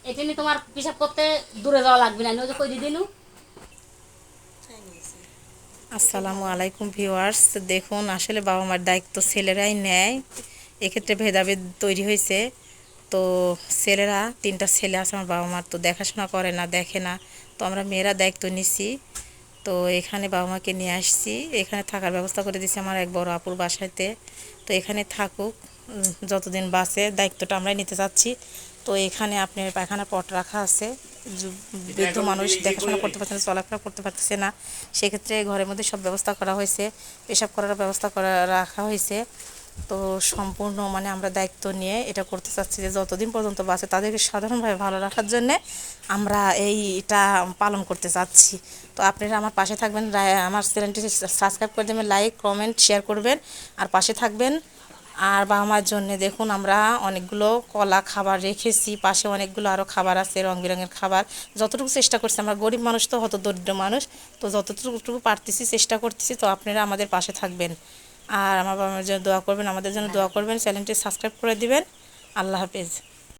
এটা নিয়ে তোমার পিসাব করতে দূরে যাওয়া লাগবে না, ওই যে কই দিদিনু। আসসালামু আলাইকুম ভিউয়ার্স। দেখুন আসলে বাবা মার দায়িত্ব ছেলেরাই নেয়, এক্ষেত্রে ভেদাভেদ তৈরি হয়েছে। তো ছেলেরা, তিনটা ছেলে আছে আমার বাবা মার, তো দেখাশোনা করে না, দেখে না। তো আমরা মেয়েরা দায়িত্ব নিছি। তো এখানে বাবা মাকে নিয়ে আসছি, এখানে থাকার ব্যবস্থা করে দিয়েছি আমার এক বড় আপুর বাসাতে। তো এখানে থাকুক, যতদিন বাঁচে দায়িত্বটা আমরাই নিতে চাচ্ছি। তো এখানে আপনার পায়খানা পট রাখা আছে। বৃদ্ধ মানুষ দেখাশোনা করতে পারছে না, চলাফেরা করতে পারতেছে না, সেক্ষেত্রে ঘরের মধ্যে সব ব্যবস্থা করা হয়েছে, পেশাব করার ব্যবস্থা করা রাখা হয়েছে। তো সম্পূর্ণ মানে আমরা দায়িত্ব নিয়ে এটা করতে চাচ্ছি যে যতদিন পর্যন্ত বাঁচে তাদেরকে সাধারণভাবে ভালো রাখার জন্যে আমরা এইটা পালন করতে চাচ্ছি। তো আপনারা আমার পাশে থাকবেন, আমার চ্যানেলটি সাবস্ক্রাইব করে দেবেন, লাইক কমেন্ট শেয়ার করবেন আর পাশে থাকবেন। আর বাবা মার জন্যে দেখুন আমরা অনেকগুলো কলা খাবার রেখেছি, পাশে অনেকগুলো আরও খাবার আছে, রং বেরঙের খাবার। যতটুকু চেষ্টা করছি, আমরা গরিব মানুষ তো, হতদরিদ্র মানুষ, তো যতটুকু পারতেছি চেষ্টা করতেছি। তো আপনারা আমাদের পাশে থাকবেন আর আমার বাবা মার জন্য দোয়া করবেন, আমাদের জন্য দোয়া করবেন, চ্যানেলটি সাবস্ক্রাইব করে দিবেন। আল্লাহ হাফেজ।